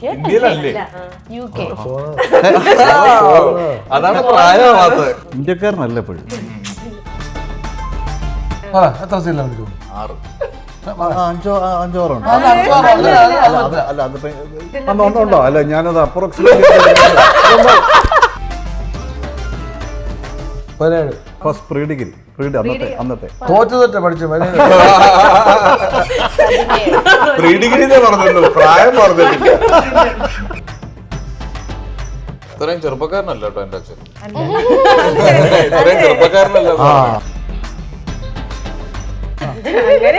ഇന്ത്യയിലല്ലേ? UK. അതാണ് പ്രായമാവാത്തത്. ഇന്ത്യക്കാരനല്ല എപ്പോഴും. എത്ര സീലാണ്? 6. അഞ്ചോ ആറുണ്ട്. അല്ല അതിപ്പോ ഉണ്ടോ? അല്ല ഞാനത് അപ്രോക്സിമേറ്റ് 17. ഫസ്റ്റ് പ്രീ ഡിഗ്രി അന്നത്തെ തോറ്റ പഠിച്ചു. പ്രീ ഡിഗ്രി പറഞ്ഞുള്ളൂ, പ്രായം പറഞ്ഞിട്ടില്ല. ഇത്രയും ചെറുപ്പക്കാരനല്ല കേട്ടോ എന്റെ അച്ഛൻ. ഇത്രയും ചെറുപ്പക്കാരനല്ല.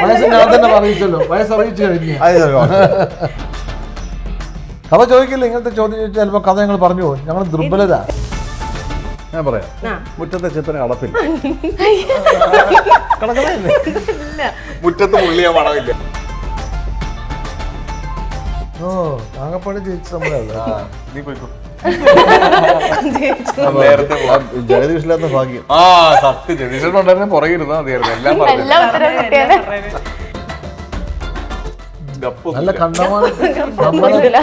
വയസ്സ് ഞാൻ തന്നെ അറിയിച്ചല്ലോ, വയസ്സറിയിച്ചു കഴിഞ്ഞു. കഥ ചോദിക്കില്ല, ഇങ്ങനത്തെ ചോദ്യം ചോദിച്ചാൽ ചിലപ്പോൾ കഥ ഞങ്ങൾ പറഞ്ഞു പോകും. ഞങ്ങൾ ദുർബലത. ഞാൻ പറയാം, മുറ്റത്തെ ചിത്രനെ അടപ്പില്ല. മുറ്റത്ത് മുള്ളിയാ മണമില്ല. ഓ ആകപ്പാട് ജയിച്ച നമ്മളല്ല. നീ പോയിക്കോ. ജഗദീഷില്ലാത്ത ഭാഗ്യം. ആ സത്യം, ജഗദീഷനുണ്ടായിരുന്നെ പുറകിരുന്നാ മതിയായിരുന്നു. എല്ലാം പറഞ്ഞു. നല്ല കണ്ടമാനം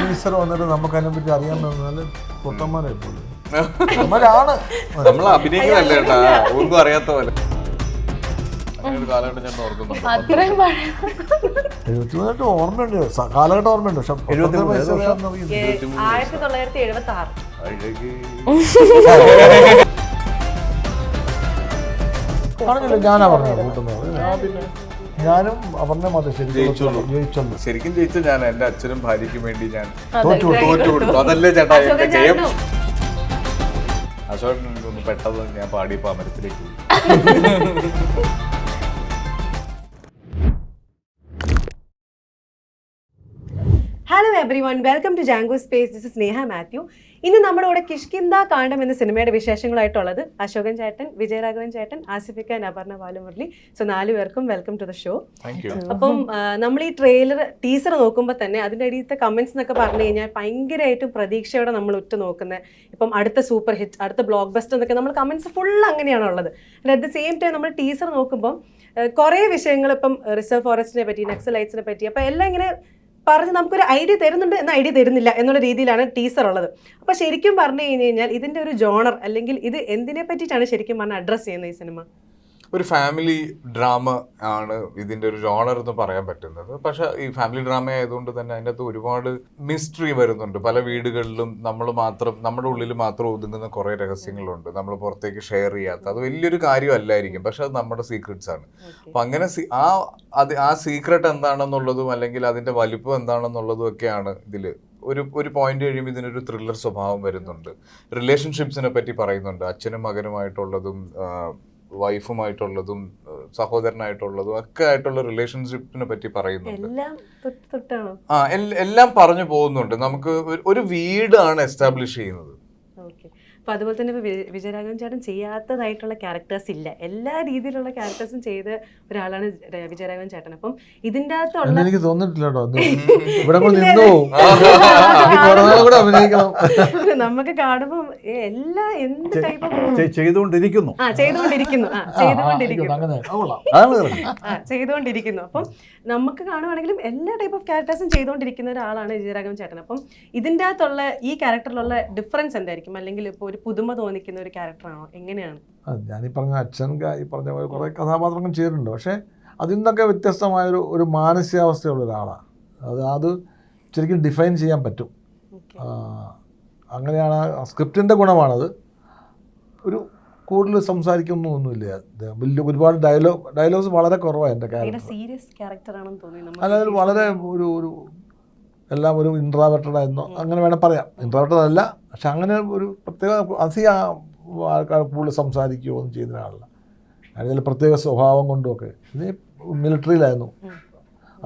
ടീച്ചർ വന്നിട്ട് നമുക്ക് അതിനെ പറ്റി അറിയാൻ നല്ല പൊട്ടന്മാരായി പോലും. നമ്മളാണ്, നമ്മൾ അഭിനയിക്കുന്നല്ലേ കേട്ടാ, ഒന്നും അറിയാത്ത പോലെ. അങ്ങനെ ഒരു കാലഘട്ടം ഞാൻ ഓർക്കുന്നുണ്ട്. 73 ഓർമ്മയുണ്ട്, കാലഘട്ടം ഓർമ്മയുണ്ട്. പക്ഷെ 1976. പറഞ്ഞില്ല, ഞാനാ പറഞ്ഞത് കൂട്ടുന്നത്. ഞാനും അപർണ്ണ മാത്രം ജയിച്ചോളൂ. ശരിക്കും ജയിച്ച ഞാൻ എന്റെ അച്ഛനും ഭാര്യയ്ക്കും വേണ്ടി ഞാൻ തോറ്റു കൊടുത്തു. അതല്ലേ ചേട്ടാ എന്റെ ജയം. അശോകൻ എനിക്കൊന്ന് പെട്ടെന്ന് ഞാൻ പാടിയപ്പോ അമരത്തിലേക്ക് പോയി. Hello everyone, welcome to Jango space. This is Neha Mathew. ഇന്ന് നമ്മുടെ കൂടെ കിഷ്കിന്ദ കാണ്ഡം എന്ന സിനിമയുടെ വിശേഷങ്ങളായിട്ടുള്ളത് അശോകൻ ചേട്ടൻ, വിജയരാഘവൻ ചേട്ടൻ, ആസിഫിക്ക, അപർണ ബാലമുരളി. സോ 4 പേർക്കും വെൽക്കം ടു ദ ഷോ. അപ്പം നമ്മൾ ഈ ടീസർ നോക്കുമ്പോൾ തന്നെ അതിൻ്റെ അടിയത്തെ കമന്റ്സ് എന്നൊക്കെ പറഞ്ഞു കഴിഞ്ഞാൽ ഭയങ്കരമായിട്ടും പ്രതീക്ഷയോടെ നമ്മൾ നോക്കുന്നത്. ഇപ്പം അടുത്ത സൂപ്പർ ഹിറ്റ്, അടുത്ത ബ്ലോക്ക് ബസ്റ്റർ എന്നൊക്കെ നമ്മൾ കമന്റ്സ് ഫുൾ അങ്ങനെയാണുള്ളത്. And at the same time നമ്മൾ ടീസർ നോക്കുമ്പം കുറേ വിഷയങ്ങൾ, ഇപ്പം റിസർവ് ഫോറസ്റ്റിനെ പറ്റി, നക്സലൈറ്റ്സിനെ പറ്റി, അപ്പം എല്ലാം ഇങ്ങനെ പറഞ്ഞ് നമുക്കൊരു ഐഡിയ തരുന്നുണ്ട്, എന്നാൽ ഐഡിയ തരുന്നില്ല എന്നുള്ള രീതിയിലാണ് ടീസർ ഉള്ളത്. അപ്പോൾ ശരിക്കും പറഞ്ഞു കഴിഞ്ഞാൽ ഇതിൻ്റെ ഒരു ജോണർ, അല്ലെങ്കിൽ ഇത് എന്തിനെ പറ്റിയിട്ടാണ് ശരിക്കും പറഞ്ഞാൽ അഡ്രസ്സ് ചെയ്യുന്നത് ഈ സിനിമ? ഒരു ഫാമിലി ഡ്രാമ ആണ് ഇതിൻ്റെ ഒരു ജോണർ എന്ന് പറയാൻ പറ്റുന്നത്. പക്ഷെ ഈ ഫാമിലി ഡ്രാമ ആയതുകൊണ്ട് തന്നെ അതിൻ്റെ അകത്ത് ഒരുപാട് മിസ്റ്ററി വരുന്നുണ്ട്. പല വീടുകളിലും നമ്മുടെ ഉള്ളിൽ മാത്രം ഒതുങ്ങുന്ന കുറേ രഹസ്യങ്ങളുണ്ട്, നമ്മൾ പുറത്തേക്ക് ഷെയർ ചെയ്യാത്ത. അത് വലിയൊരു കാര്യമല്ലായിരിക്കും, പക്ഷെ അത് നമ്മുടെ സീക്രട്സ് ആണ്. അപ്പം അങ്ങനെ ആ സീക്രട്ട് എന്താണെന്നുള്ളതും അല്ലെങ്കിൽ അതിൻ്റെ വലിപ്പം എന്താണെന്നുള്ളതും ഒക്കെയാണ് ഇതിൽ. ഒരു പോയിന്റ് കഴിയുമ്പോൾ ഇതിനൊരു ത്രില്ലർ സ്വഭാവം വരുന്നുണ്ട്. റിലേഷൻഷിപ്സിനെ പറ്റി പറയുന്നുണ്ട്, അച്ഛനും മകനുമായിട്ടുള്ളതും വൈഫുമായിട്ടുള്ളതും സഹോദരനായിട്ടുള്ളതും ഒക്കെ ആയിട്ടുള്ള റിലേഷൻഷിപ്പിനെ പറ്റി പറയുന്നുണ്ട്. എല്ലാം പറഞ്ഞു പോകുന്നുണ്ട്. നമുക്ക് ഒരു വീടാണ് എസ്റ്റാബ്ലിഷ് ചെയ്യുന്നത്. അപ്പോൾ അതുപോലെ തന്നെ ഇപ്പോൾ വിജയരാഘവൻ ചേട്ടൻ ചെയ്യാത്തതായിട്ടുള്ള ക്യാരക്ടേഴ്സ് ഇല്ല, എല്ലാ രീതിയിലുള്ള ക്യാരക്ടേഴ്സും ചെയ്ത ഒരാളാണ് വിജയരാഘവൻ ചേട്ടൻ. അപ്പം ഇതിൻ്റെ അകത്തുള്ള എനിക്ക് തോന്നിട്ടില്ല നമുക്ക് കാണുമ്പോൾ എന്ത് ടൈപ്പ് ചെയ്തുകൊണ്ടിരിക്കുന്നു. അപ്പം നമുക്ക് കാണുവാണെങ്കിലും എല്ലാ ടൈപ്പ് ഓഫ് ക്യാരക്ടേഴ്സും ചെയ്തുകൊണ്ടിരിക്കുന്ന ഒരാളാണ് വിജയരാഘവൻ ചേട്ടൻ. അപ്പം ഇതിൻ്റെ അകത്തുള്ള ഈ ക്യാരക്ടറിലുള്ള ഡിഫറൻസ് എന്തായിരിക്കും? അല്ലെങ്കിൽ ഇപ്പോൾ ഒരു പുതുമ തോന്നിക്കുന്ന ഒരു ക്യാരക്ടറാണോ, എങ്ങനെയാണ്? ഞാനീ പറഞ്ഞ അച്ഛൻ ഈ പറഞ്ഞ പോലെ കുറേ കഥാപാത്രങ്ങൾ ചെയ്തിട്ടുണ്ട്. പക്ഷേ അതിൽ നിന്നൊക്കെ വ്യത്യസ്തമായൊരു ഒരു മാനസികാവസ്ഥയുള്ള ഒരാളാണ്. അത് ശരിക്കും ഡിഫൈൻ ചെയ്യാൻ പറ്റും. അങ്ങനെയാണ് സ്ക്രിപ്റ്റിൻ്റെ ഗുണമാണത്. ഒരു കൂടുതൽ സംസാരിക്കുന്നൊന്നുമില്ല. വലിയ ഒരുപാട് ഡയലോഗ്സ് വളരെ കുറവാണ് എൻ്റെ ക്യാരക്ടർ. അതായത് വളരെ ഒരു എല്ലാം ഒരു ഇൻട്രാവേർട്ടഡ് ആയിരുന്നു, അങ്ങനെ വേണം പറയാം. ഇൻട്രാവേർട്ടഡ് അല്ല, പക്ഷെ അങ്ങനെ ഒരു പ്രത്യേക അധികം ആൾക്കാർ കൂടുതൽ സംസാരിക്കുകയോ ഒന്നും ചെയ്യുന്ന ആളല്ല. അതിൽ പ്രത്യേക സ്വഭാവം കൊണ്ടുമൊക്കെ. ഇത് മിലിറ്ററിയിലായിരുന്നു,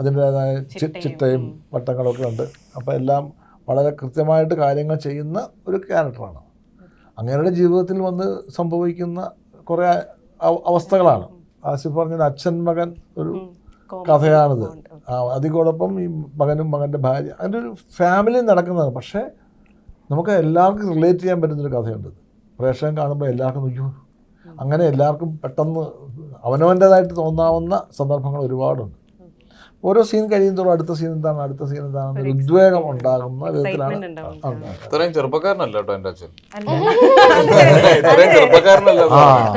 അതിൻ്റേതായ ചിട്ടയും വട്ടങ്ങളൊക്കെ ഉണ്ട്. അപ്പോൾ എല്ലാം വളരെ കൃത്യമായിട്ട് കാര്യങ്ങൾ ചെയ്യുന്ന ഒരു ക്യാരക്ടറാണ്. അങ്ങനെയുടെ ജീവിതത്തിൽ വന്ന് സംഭവിക്കുന്ന കുറേ അവസ്ഥകളാണ്. ആസിഫ് പറഞ്ഞത് അച്ഛൻ മകൻ ഒരു കഥയാണിത്. അതിനോടൊപ്പം ഈ മകനും മകൻ്റെ ഭാര്യ, അതിൻ്റെ ഒരു ഫാമിലി നടക്കുന്നതാണ്. പക്ഷേ നമുക്ക് എല്ലാവർക്കും റിലേറ്റ് ചെയ്യാൻ പറ്റുന്നൊരു കഥയുണ്ട്. പ്രേക്ഷകൻ കാണുമ്പോൾ എല്ലാവർക്കും അയ്യോ, അങ്ങനെ എല്ലാവർക്കും പെട്ടെന്ന് അവനവൻ്റേതായിട്ട് തോന്നാവുന്ന സന്ദർഭങ്ങൾ ഒരുപാടുണ്ട്. ഓരോ സീൻ കഴിയുന്നതോറും അടുത്ത സീൻ എന്താണ് ഉദ്വേഗം ഉണ്ടാകുന്ന വിധത്തിലാണ് Excitement ഉണ്ടാവും. ഇത്രയും ചെറുപ്പക്കാരനല്ല കേട്ടോ എന്റെ അച്ഛൻ. അല്ല. ഇത്രയും ചെറുപ്പക്കാരനല്ല.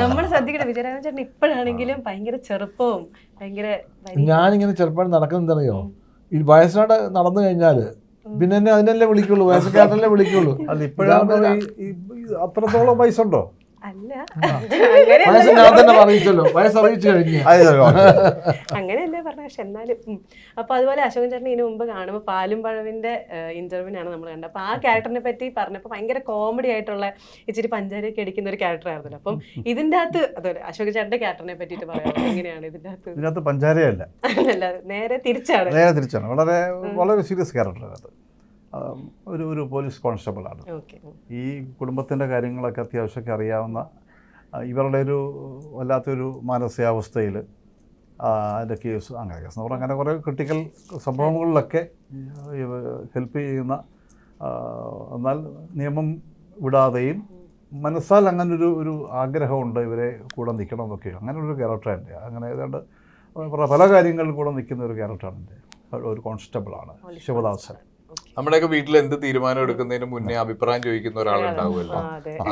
നമ്മൾ ശ്രദ്ധിക്കണം, വിജയരാഘവൻ ചേട്ടൻ ഇപ്പോഴാണെങ്കിലും ഭയങ്കര ചെറുപ്പവും ഭയങ്കര ഞാനിങ്ങനെ ചെറുപ്പം നടക്കുന്നറിയോ, ഈ വയസ്സോടെ നടന്നു കഴിഞ്ഞാല് പിന്നെ എന്നെ അതിനല്ലേ വിളിക്കുള്ളൂ, വയസ്സക്കാരനല്ലേ വിളിക്കുള്ളൂ. അല്ല ഇപ്പോഴാണ് അത്രത്തോളം വയസ്സുണ്ടോ? അല്ല വയസ്സ് ഞാൻ തന്നെ അറിയിച്ചല്ലോ, വയസ്സറിയിച്ചു കഴിഞ്ഞു. അങ്ങനെയല്ലേ പറഞ്ഞ, പക്ഷെ എന്നാലും അപ്പൊ അതുപോലെ അശോകൻ ചേട്ടൻ ഇതിനു മുമ്പ് കാണുമ്പോൾ പാലും പഴവിന്റെ ഇന്റർവ്യൂവിനാണ് നമ്മൾ കണ്ടത്. അപ്പൊ ആ ക്യാരക്ടറിനെ പറ്റി പറഞ്ഞപ്പോൾ ഭയങ്കര കോമഡി ആയിട്ടുള്ള ഇച്ചിരി പഞ്ചാരയൊക്കെ അടിക്കുന്ന ഒരു ക്യാരക്ടർ ആയിരുന്നല്ലോ. അപ്പം ഇതിന്റെ അകത്ത് അതുപോലെ അശോകൻ ചേട്ടന്റെ ക്യാരക്ടറിനെ പറ്റിയിട്ട് പറയാം, എങ്ങനെയാണ് ഇതിനകത്ത് പഞ്ചാരയല്ല, അല്ല നേരെ തിരിച്ചാണ്. നേരെ തിരിച്ചാണ്. വളരെ വളരെ സീരിയസ് ക്യാരക്ടറാണ്. ഒരു പോലീസ് കോൺസ്റ്റബിളാണ്. ഈ കുടുംബത്തിൻ്റെ കാര്യങ്ങളൊക്കെ അത്യാവശ്യമൊക്കെ അറിയാവുന്ന, ഇവരുടെ ഒരു വല്ലാത്തൊരു മാനസികാവസ്ഥയിൽ അതിൻ്റെ കേസ് എന്ന് പറഞ്ഞാൽ അങ്ങനെ കുറേ ക്രിട്ടിക്കൽ സംഭവങ്ങളിലൊക്കെ ഹെൽപ്പ് ചെയ്യുന്ന, എന്നാൽ നിയമം വിടാതെയും മനസ്സാൽ അങ്ങനൊരു ആഗ്രഹമുണ്ട് ഇവരെ കൂടെ നിൽക്കണമെന്നൊക്കെ, അങ്ങനൊരു ക്യാരക്ടറാണ്. അങ്ങനെ ഏതാണ്ട് പല കാര്യങ്ങളിലും കൂടെ നിൽക്കുന്ന ഒരു ക്യാരക്ടറാണ് എൻ്റെ ഒരു കോൺസ്റ്റബിളാണ് ശിവദാസൻ. നമ്മുടെയൊക്കെ വീട്ടിൽ എന്ത് തീരുമാനം എടുക്കുന്നതിന് മുന്നേ അഭിപ്രായം ചോദിക്കുന്ന ഒരാളുണ്ടാവുമല്ലോ,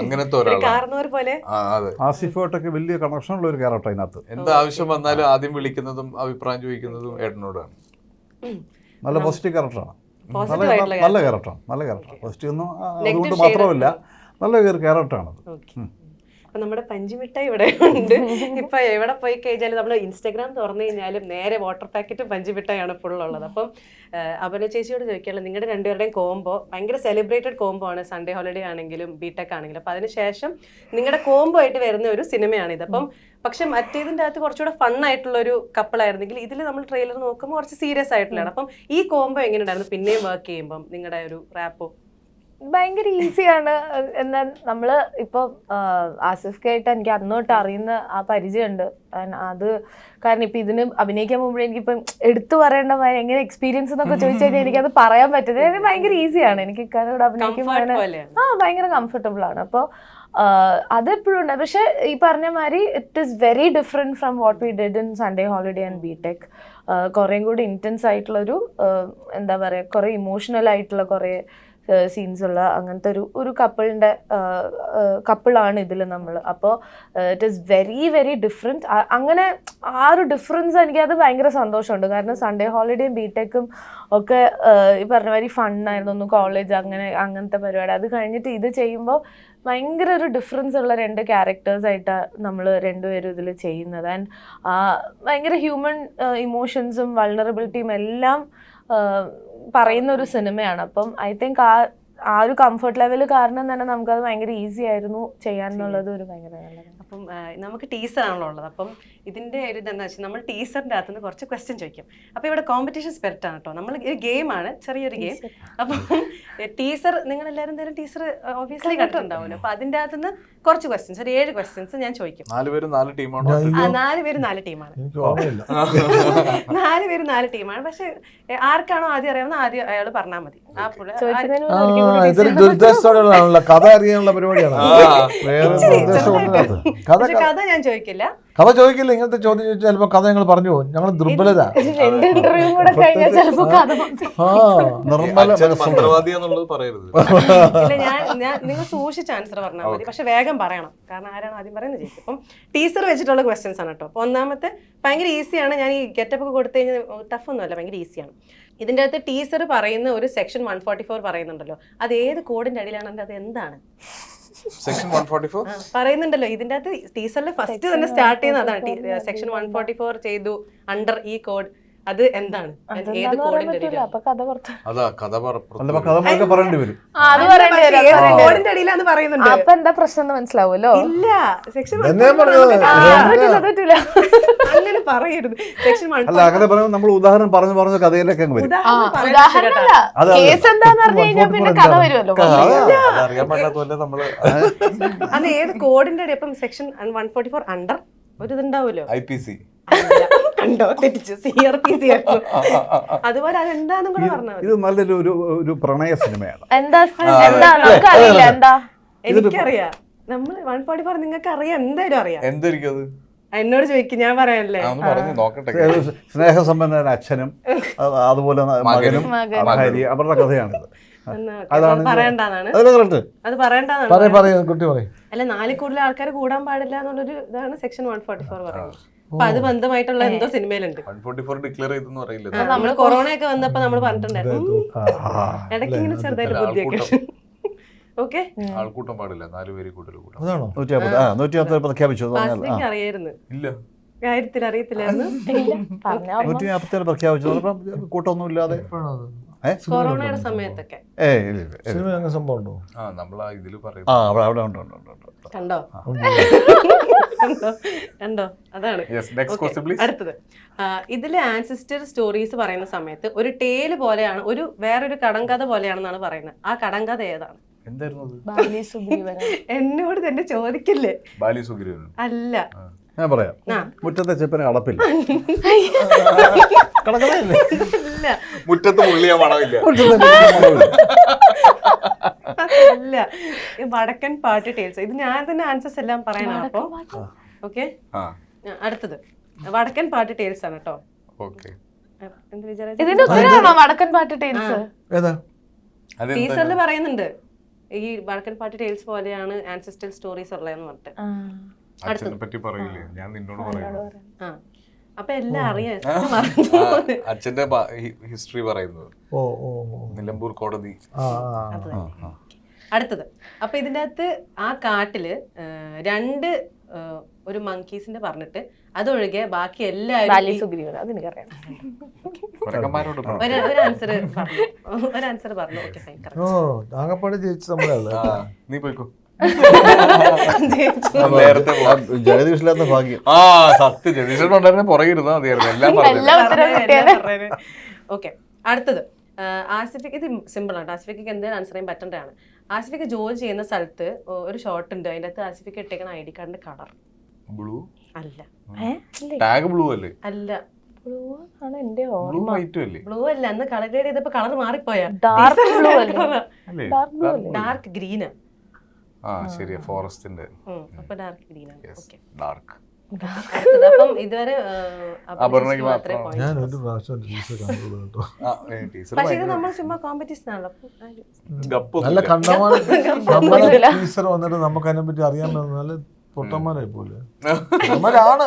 അങ്ങനത്തെ ഒരാളാണ്. ആസിഫോട്ടൊക്കെ വലിയ കണക്ഷനുള്ള ഒരു ക്യാരക്ടർ അതിനകത്ത്. എന്ത് ആവശ്യം വന്നാലും ആദ്യം വിളിക്കുന്നതും അഭിപ്രായം ചോദിക്കുന്നതും ഏട്ടനോടാണ്. നല്ല പോസിറ്റീവ് ക്യാരക്ടറാണ്, നല്ല ക്യാരക്ടറാണ്. പോസിറ്റീവ് ഒന്നും അതുകൊണ്ട് മാത്രമല്ല, നല്ല ക്യാരക്ടറാണ്. അപ്പൊ നമ്മുടെ പഞ്ചുമിഠായി ഇവിടെ ഉണ്ട്. ഇപ്പൊ എവിടെ പോയി കഴിഞ്ഞാലും നമ്മൾ ഇൻസ്റ്റാഗ്രാം തുറന്നു കഴിഞ്ഞാലും നേരെ വാട്ടർ പാക്കറ്റും പഞ്ചുമിഠായാണ് ഫുൾ ഉള്ളത്. അപ്പം അപർണ ചേച്ചിയോട് ചോദിക്കാനുള്ളത്, നിങ്ങളുടെ രണ്ടുപേരുടെയും കോംബോ ഭയങ്കര സെലിബ്രേറ്റഡ് കോംബോ ആണ്, സൺഡേ ഹോളിഡേ ആണെങ്കിലും ബിടെക് ആണെങ്കിലും. അപ്പൊ അതിനുശേഷം നിങ്ങളുടെ കോംബോ ആയിട്ട് വരുന്ന ഒരു സിനിമയാണിത്. അപ്പം പക്ഷെ മറ്റേതിൻ്റെ അകത്ത് കുറച്ചുകൂടെ ഫൺ ആയിട്ടുള്ള ഒരു കപ്പിളായിരുന്നെങ്കിൽ ഇതിൽ നമ്മൾ ട്രെയിലർ നോക്കുമ്പോൾ കുറച്ച് സീരിയസ് ആയിട്ടുള്ളതാണ്. അപ്പം ഈ കോംബോ എങ്ങനെയുണ്ടായിരുന്നു പിന്നെയും വർക്ക് ചെയ്യുമ്പം നിങ്ങളുടെ ഒരു റാപ്പോ? ഭയങ്കര ഈസിയാണ്. എന്നാൽ നമ്മള് ഇപ്പൊ ആസിഫ് ആയിട്ട് എനിക്ക് അന്നോട്ട് അറിയുന്ന ആ പരിചയമുണ്ട്. അത് കാരണം ഇപ്പൊ ഇതിന് അഭിനയിക്കാൻ പോകുമ്പോഴേ എനിക്കിപ്പം എടുത്തു പറയേണ്ട എങ്ങനെ എക്സ്പീരിയൻസ് എന്നൊക്കെ ചോദിച്ചു കഴിഞ്ഞാൽ എനിക്കത് പറയാൻ പറ്റുന്നത് ഭയങ്കര ഈസിയാണ്. എനിക്ക് ഇക്കാനോട് അഭിനയിക്കുമ്പോൾ ഭയങ്കര കംഫർട്ടബിൾ ആണ്. അപ്പോൾ അതെപ്പോഴും ഉണ്ട്. പക്ഷെ ഈ പറഞ്ഞ മാതിരി it is very different from what we did in Sunday holiday and B Tech. കുറേയും കൂടി ഇൻറ്റൻസ് ആയിട്ടുള്ളൊരു എന്താ പറയുക, കുറേ ഇമോഷണൽ ആയിട്ടുള്ള കുറേ സീൻസ് ഉള്ള അങ്ങനത്തെ ഒരു കപ്പിളാണ് ഇതിൽ നമ്മൾ. അപ്പോൾ it is very very different. അങ്ങനെ ആ ഒരു ഡിഫറൻസ് എനിക്കത് ഭയങ്കര സന്തോഷമുണ്ട്. കാരണം സൺഡേ ഹോളിഡേയും ബിടെക്കും ഒക്കെ ഈ പറഞ്ഞ മാതിരി ഫണ്ണായിരുന്നു, ഒന്ന് കോളേജ് അങ്ങനത്തെ പരിപാടി. അത് കഴിഞ്ഞിട്ട് ഇത് ചെയ്യുമ്പോൾ ഭയങ്കര ഒരു ഡിഫറൻസ് ഉള്ള രണ്ട് ക്യാരക്ടേഴ്സായിട്ടാണ് നമ്മൾ രണ്ടുപേരും ഇതിൽ ചെയ്യുന്നത്. ആൻഡ് ഭയങ്കര ഹ്യൂമൻ ഇമോഷൻസും വൾണറബിലിറ്റിയും എല്ലാം പറയുന്ന ഒരു സിനിമയാണ്. അപ്പം ഐ തിങ്ക് ആ ഒരു കംഫർട്ട് ലെവൽ കാരണം തന്നെ നമുക്കത് ഭയങ്കര ഈസി ആയിരുന്നു ചെയ്യാന്നുള്ളത് ഒരു ഭയങ്കര നല്ലതാണ്. അപ്പം നമുക്ക് ടീസർ ആണല്ലോ ഉള്ളത്. അപ്പം ഇതിന്റെ ഒരു ഇതെന്താ വെച്ചാൽ നമ്മൾ ടീസറിന്റെ അകത്തുനിന്ന് കുറച്ച് ക്വസ്റ്റ്യൻ ചോദിക്കും. അപ്പോൾ ഇവിടെ കോമ്പറ്റീഷൻ സ്പിരിറ്റ് ആണ് കേട്ടോ, നമ്മൾ ഒരു ഗെയിമാണ്, ചെറിയൊരു ഗെയിം. അപ്പം ടീസർ നിങ്ങൾ എല്ലാവരും എന്തായാലും ടീസർ ഓബിയസ്ലി കണ്ടിട്ടുണ്ടാവുമല്ലോ. അപ്പൊ അതിന്റെ അകത്തുനിന്ന് കുറച്ച് ക്വസ്റ്റ്യൻസ്, ഒരു 7 ക്വസ്റ്റ്യൻസ് ഞാൻ ചോദിക്കും. 4 പേര് 4 ടീമാണ്. 4 പേര് 4 ടീമാണ്. 4 പേര് 4 ടീമാണ്. പക്ഷെ ആർക്കാണോ ആദ്യം അറിയാവുന്ന ആദ്യം അയാൾ പറഞ്ഞാൽ മതി. ദുരിതാശ്വാസമുള്ള കഥ അറിയാനുള്ള പരിപാടിയാണ്. കഥ ഞാൻ ചോദിക്കില്ല. കഥ ചോദിക്കില്ല. ഇങ്ങനത്തെ ചോദ്യം ചോദിച്ചാൽ ചിലപ്പോ കഥ ഞങ്ങൾ പറഞ്ഞു പോകും. ഞങ്ങൾ ദുർബലരാ. നിങ്ങൾ സൂക്ഷിച്ച് ആൻസർ പറഞ്ഞാൽ മതി, പക്ഷെ വേഗം പറയണം. കാരണം ആരാണ് ആദ്യം പറയുന്നത് ജയിക്കും. അപ്പം ടീസർ വെച്ചിട്ടുള്ള ക്വസ്റ്റ്യൻസ് ആണ് കേട്ടോ. അപ്പൊ ഒന്നാമത്തെ ഭയങ്കര ഈസിയാണ്. ഞാൻ ഈ ഗെറ്റപ്പ് ഒക്കെ കൊടുത്തു കഴിഞ്ഞാൽ ടഫ് ഒന്നുമല്ല, ഭയങ്കര ഈസിയാണ്. ഇതിന്റെ അകത്ത് ടീസർ പറയുന്ന ഒരു സെക്ഷൻ 144 പറയുന്നുണ്ടല്ലോ, അത് ഏത് കോഡിന്റെ അടിയിലാണ്? അത് എന്താണ് സെക്ഷൻ 144 പറയുന്നുണ്ടല്ലോ ഇതിന്റെ അകത്ത്? ടീസറിൽ ഫസ്റ്റ് തന്നെ സ്റ്റാർട്ട് ചെയ്യുന്ന അതാണ്. സെക്ഷൻ 144 ചെയ്തു അണ്ടർ ഈ കോഡ്. അത് എന്താണ്? ഏത് കോഡിന്റെ അടിയിലാന്ന് പറയുന്നുണ്ട്. അപ്പൊ എന്താ പ്രശ്നം മനസ്സിലാവുമല്ലോ. ഇല്ല, സെക്ഷൻ അങ്ങനെ പറയരുത്. സെക്ഷൻ നമ്മൾ ഉദാഹരണം പറഞ്ഞു കഥയിലൊക്കെ കേസ് എന്താന്ന് പറഞ്ഞു കഴിഞ്ഞാൽ പിന്നെ കഥ വരുമല്ലോ. അത് ഏത് കോഡിന്റെ അടി? അപ്പം സെക്ഷൻ 144 അണ്ടർ ഒരു ഇതുണ്ടാവുമല്ലോ, IPC. കണ്ടോ, തെറ്റിച്ചു. CRPC ആയിരുന്നു. അതുപോലെ അതെന്താന്നും കൂടെ പറഞ്ഞാൽ ഇത് നല്ലൊരു ഒരു പ്രണയ സിനിമയാണ്. എനിക്കറിയാം. നമ്മൾ 144 നിങ്ങൾക്ക് അറിയാം, എന്തായാലും അറിയാം. എന്തായിരിക്കും അത്? എന്നോട് ചോദിക്കും, ഞാൻ പറയാനല്ലേ. ഒന്ന് പറഞ്ഞു നോക്കട്ടെ. സ്നേഹസമ്പന്നൻ അച്ഛനും അതുപോലെ മകനും ഭാര്യ, അവരുടെ കഥയാണിത്. അതാണ് പറയണ്ടെന്നാണ്, അതല്ലേ കറക്റ്റ്? അത് പറയണ്ടെന്നാണ്. പറയൂ കുട്ടി പറയും. അല്ല, 4 കൂടുതൽ ആൾക്കാർ കൂടാൻ പാടില്ല എന്നുള്ളൊരു ഇതാണ് സെക്ഷൻ 144 പറയുന്നത്. അപ്പൊ അത് ബന്ധമായിട്ടുള്ള എന്തോ സിനിമയിലുണ്ട്. 144 ഡിക്ലെയർ ചെയ്തെന്ന് അറിയില്ല. നമ്മള് കൊറോണ ഒക്കെ വന്നപ്പോ നമ്മൾ പറഞ്ഞിട്ടുണ്ടായിരുന്നു, ഇടയ്ക്ക് ഇങ്ങനെ ചെറുതായിട്ട് ബുദ്ധിയൊക്കെ. ഓക്കെ, ആൾക്കൂട്ടം പാടില്ല, 4 പേര് കൂടുതൽ കൂടാം. അതാണോ 150 പ്രഖ്യാപിച്ചു. വാസ്തവിക്ക് അറിയായിരുന്നു, ഇല്ല, കാര്യത്തിൽ അറിയത്തില്ലായിരുന്നു. 157 പ്രഖ്യാപിച്ചു. കൂട്ടമൊന്നും ഇല്ലാതെ കൊറോണയുടെ സമയത്തൊക്കെ സിനിമ അങ്ങനെ സംഭവം ഉണ്ടോ? നമ്മളാ ഇതില് പറയും. അവിടെ ഉണ്ട്. കണ്ടോ കണ്ടോ, അതാണ്. അടുത്തത്, ഇതിലെ ആൻസിസ്റ്റർ സ്റ്റോറീസ് പറയുന്ന സമയത്ത് ഒരു ടേല് പോലെയാണ്, ഒരു വേറൊരു കടങ്കഥ പോലെയാണെന്നാണ് പറയുന്നത്. ആ കടങ്കഥ ഏതാണ്? എന്തായിരുന്നു? എന്നോട് തന്നെ ചോദിക്കില്ലേ. ബാലി സുഗ്രീവൻ അല്ല, ഞാൻ പറയാം. മുറ്റത്തെ ചെപ്പന് അടപ്പില്ല. അല്ല, മുറ്റത്ത് മുള്ളിയാ മണമില്ല. അല്ല, വടക്കൻ പാട്ട് ടേൽസ്. ഇത് ഞാൻ തന്നെ ആൻസേഴ്സ് എല്ലാം പറയാനാണ്. അപ്പൊ ഓക്കെ, അടുത്തത് വടക്കൻ പാട്ട് ടേൽസ് ആണ് കേട്ടോ. എന്ത് വിചാരിച്ചു? ഇതിന്റെ ഉത്തരവാണോ വടക്കൻ പാട്ട് ടേൽസ്? ടീച്ചറിൽ പറയുന്നുണ്ട് ഈ വടക്കൻ പാട്ട് ടേൽസ് പോലെയാണ് ആൻസിസ്റ്റർ സ്റ്റോറീസ് ഉള്ളതെന്ന് പറഞ്ഞിട്ട്. അച്ഛനെ പറ്റി പറയില്ലേ, ഞാൻ നിന്നോട് പറയാം. അപ്പൊ എല്ലാം അറിയാം. അച്ഛന്റെ ഹിസ്റ്ററി പറയുന്നത് നിലമ്പൂർ കോടതി. അടുത്തത്, അപ്പൊ ഇതിന്റെ അകത്ത് ആ കാട്ടില് 2 ഒരു മങ്കീസിന്റെ പറഞ്ഞിട്ട് അതൊഴികെ ബാക്കി എല്ലാവരും ഒരു ആൻസർ പറഞ്ഞു. ഓക്കെ, ഫൈൻ, ആകപ്പാട് ജയിച്ച നമ്മളല്ല. നീ പോയിക്കോ. ജഗദീഷില്ലാത്ത ഭാഗ്യം. സത്യം, ജഗദീഷുണ്ടായിരുന്നെ പുറകിരുന്നാ മതിയായിരുന്നു. എല്ലാം. ഓക്കെ, അടുത്തത് ആസിഫിക്ക്. ഇത് സിമ്പിൾ ആണ്, ആസിഫിക്ക് എന്തെങ്കിലും ആൻസർ ചെയ്യാൻ പറ്റേണ്ടതാണ്. ആസിഫിക്ക് ജോലി ചെയ്യുന്ന സ്ഥലത്ത് ഒരു ഷോട്ട് ഉണ്ട്, അതിന്റെ അകത്ത് ആസിഫിക്ക് ഇട്ടേക്കുന്ന ID കാർഡിന്റെ കളർ ബ്ലൂ അല്ല. ടാഗ് ബ്ലൂ അല്ലേ? അല്ല, ബ്ലൂ ആണ് എന്റെ ബ്ലൂ ഓർമ്മ. വൈറ്റും അല്ലേ? ബ്ലൂ അല്ല, അന്ന് കളർ ഗ്രേഡ് ചെയ്തപ്പോ കളർ മാറിപ്പോയാ. ഡാർക്ക് ബ്ലൂ അല്ലേ? അല്ലേ? ഡാർക്ക് ബ്ലൂ അല്ലേ? Dark green. ശരിയാ, ഫോറസ്റ്റിന്റെ. അപ്പൊ ഡാർക്ക് ഗ്രീൻ ആണ്. Okay, dark. അപ്പം ഇതുവരെ അപർണയ്ക്ക് മാത്രം. ഞാൻ ഒരു പ്രാവശ്യം ടീച്ചർ കണ്ടുള്ളൂ കേട്ടോ. പക്ഷേ ഇത് നമ്മൾ ചുമ്മാ കോമ്പറ്റീഷൻ ആണല്ലോ. നല്ല കണ്ടമാനം നമ്മളെ ടീച്ചർ വന്നിട്ട് നമുക്ക് അതിനെ പറ്റി അറിയാൻ നല്ല പൊട്ടന്മാരായി പോലെ നമ്മളാണ്.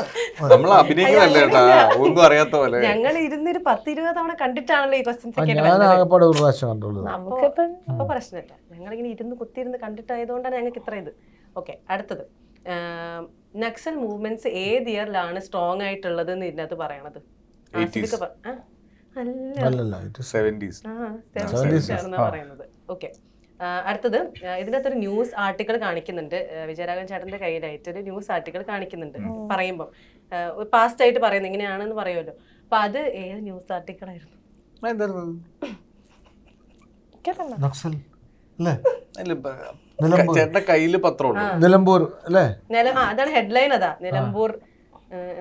നമ്മൾ അഭിനയിക്കുന്നല്ലേ കേട്ടാ, ഒന്നും അറിയാത്ത പോലെ. ഞങ്ങൾ ഇരുന്നൊരു 10-20 തവണ കണ്ടിട്ടാണല്ലോ ഈ ക്വസ്റ്റ്യൻസ് ഒക്കെ. ഞാൻ ആകപ്പാടെ ഒരു പ്രാവശ്യം കണ്ടുള്ളൂ. അപ്പൊ പ്രശ്നമില്ല, ഞങ്ങളിങ്ങനെ ഇരുന്ന് കുത്തിയിരുന്ന് കണ്ടിട്ടായതുകൊണ്ടാണ് ഞങ്ങൾക്ക് ഇത്ര ഇത്. ഓക്കെ, അടുത്തത് നക്സൽ മൂവ്മെന്റ്സ് ഏത് ഇയറിലാണ് സ്ട്രോങ് ആയിട്ടുള്ളത് എന്ന് ഇതിനകത്ത് പറയണത്? പറയുന്നത്. ഓക്കെ, അടുത്തത് ഇതിനകത്തൊരു ന്യൂസ് ആർട്ടിക്കിൾ കാണിക്കുന്നുണ്ട്. വിജയരാഘവൻ ചേട്ടന്റെ കയ്യിലായിട്ട് ഒരു ന്യൂസ് ആർട്ടിക്കിൾ കാണിക്കുന്നുണ്ട്. പറയുമ്പോൾ പാസ്റ്റ് ആയിട്ട് പറയുന്നത് ഇങ്ങനെയാണെന്ന് പറയുമല്ലോ. അപ്പൊ അത് ഏത് ന്യൂസ് ആർട്ടിക്കിൾ ആയിരുന്നു? ചേട്ടന്റെ കയ്യില് പത്രമുണ്ട്, നിലമ്പൂർ അല്ലേ? അതാണ് ഹെഡ്ലൈൻ. അതാ നിലമ്പൂർ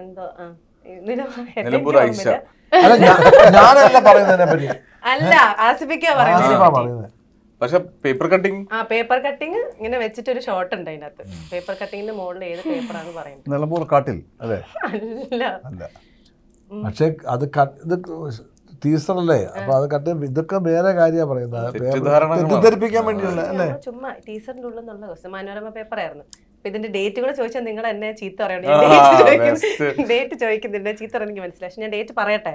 എന്തോ നിലമ്പൂർ ഐഷ. ഞാനല്ല പറയുന്നതിനെ പറ്റി, അല്ല ആസിഫിക്കാ പറയുന്നത്. പക്ഷെ പേപ്പർ കട്ടിങ്, പേപ്പർ കട്ടിങ് ഇങ്ങനെ വെച്ചിട്ട് ഒരു ഷോട്ട് ഉണ്ട് അതിനകത്ത്. പേപ്പർ കട്ടിങ്ങിന്റെ മുകളിൽ ഏത് പേപ്പറാണ് പറയുന്നത്? നിലമ്പൂർ കാട്ടിൽ അല്ലേ? അല്ല, പക്ഷെ അത് ഇത് ടീച്ചറല്ലേ, അപ്പൊ അത് കട്ട് ഇതൊക്കെ വേറെ കാര്യമാണ് പറയുന്നത്, തെറ്റിദ്ധരിപ്പിക്കാൻ വേണ്ടിയുള്ള അല്ലേ? ചുമ്മാ ടീച്ചറിന്റെ ഉള്ളിൽ നിന്നുള്ള ക്വസ്റ്റ്യൻ. മനോരമ പേപ്പർ ആയിരുന്നു. അപ്പൊ ഇതിന്റെ ഡേറ്റ് കൂടെ ചോദിച്ചാൽ നിങ്ങൾ എന്നെ ചീത്ത പറയണേ. ഡേറ്റ് ചോദിക്കുന്നില്ല, ചീത്ത പറയാൻ എനിക്ക് മനസ്സിലായി. പക്ഷെ ഞാൻ ഡേറ്റ് പറയട്ടെ.